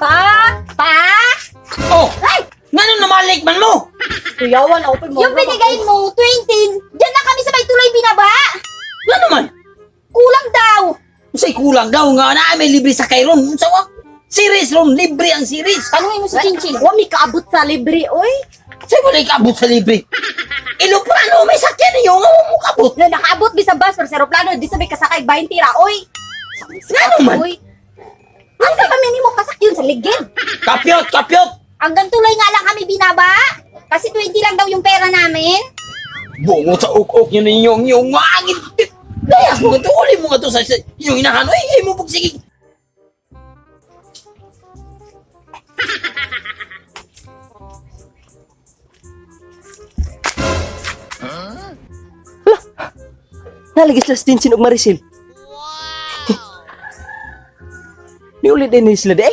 Pa? Oh! Ay! Ngano namalik man mo? Kuyawan, open mo. Yung binigay mo, 20, dyan na kami sa may tuloy binaba. Ngano man? Kulang daw. Usay kulang daw nga na may libre sa kayron. Unsa wa? Series ron, libre ang series. Tanungin mo si Chinchin. Wa mi kaabot sa libre, oy. Say mo na ikabot sa libre. Iloprano, may sakyan niyo nga mo kabot. Na nakaabot bi sa bus pero sa aeroplano di sabay kasakay 20 ra, oy. Ngano man? Oy. Asa kami nimo pasakyon sa ligid? Kapyot! Hanggang tuloy nga lang kami binaba. Kasi 20 lang daw yung pera namin. Bungo sa uk-uk yun yung ngangin. Layas mo nga to, uli mo nga to sa yung inahan. Ay mo pagsigig. Nalagis sa Stinson og Maricel. Ni ulit din ni sila de.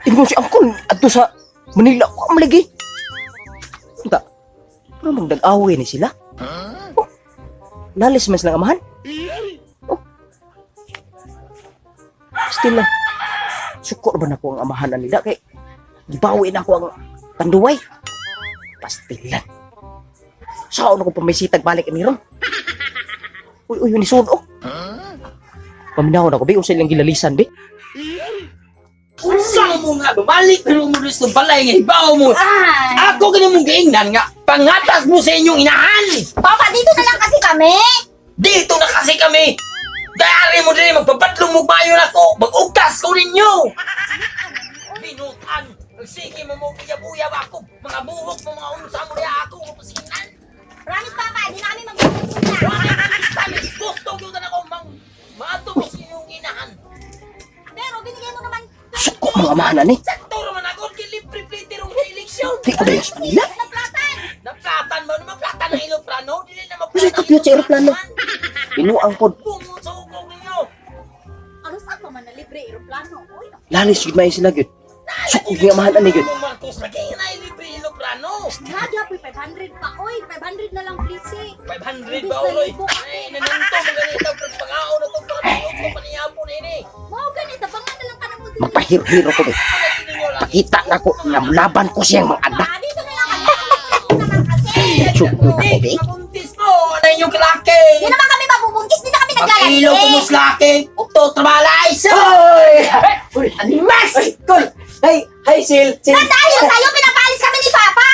Ingon si Angkol adto sa Manila ko malagi. Unta. Pero magdag-away ni sila. Oh. Nalis mas lang amahan. Oh. Still lang. Sukor ba na ko ang amahan na nila kay gibawi na ko ang tanduway. Pastilan. Saan ako pamisitag balik ni ron? Uy, ni Sud, oh. Paminaw na ko, be. Usay lang gilalisan, be. Saan mo nga, babalik na mo sa balay nga hibaw mo. Ay. Ako ganun mong gaingnan nga, pangatas mo sa inyong inahan. Papa, dito na lang kasi kami. Dito na kasi kami. Dayari mo din, magpapatlong mo bayo na ko. Mag-ugtas ko ninyo. Binutan. Sige mo mo buya-buya ako. Mga buhok mo, mga unsa mo niya ako. Mapasinan. Promise, Papa, di na kami magpupunta. Tamis, gusto ko na ako maato mo sa inyong inahan. Pero binigay mo naman Suko mga amahan na ni. Sakto naman ako, kilipre-plite rong sa eleksyon. Di ko na yung Manila. naplatan. Naplatan mo naman, platan ng iloprano. Dili na maplatan. Usay kapyot sa aeroplano. Inuang pod. Bumusukog ninyo. Ano sa pa man na libre eroplano, oy. Lalis yun may sila yun. Suko yung amahan na ni yun. Marcos, lagi na ilibre iloprano. Nada po 500 pa, oy. 500 na lang please. 500 ba, Oloy? Ay, nanunto, maganito, pagpangao na itong pagpangao ko paniyapon ini. Mao ganito pa nga na lang tanong mo din. Magpahiro-hiro ko, be. Kita na ko, laban ko siyang mga anak. Dito na lang kami. Naman kasi. Suko ko, be. Mabuntis mo, ano yung kalaki? Di naman kami mabubungkis. Di na kami naglalaki. Pag-ilo ko mo slaki, ukto, trabalay, sa! Hoy! Uy, animas! Kol! Hi, Sil! Na dahil sa'yo, pinapalis kami ni Papa.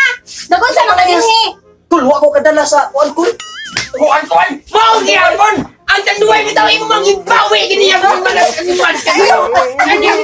Nagun sa mga dinhi. Kol, wa ko kadala sa kuan, Kol. Kuan! Mau giyapon! Ang tanduay bitaw imo mang ibawi gini ang mga animal kayo! Kanyang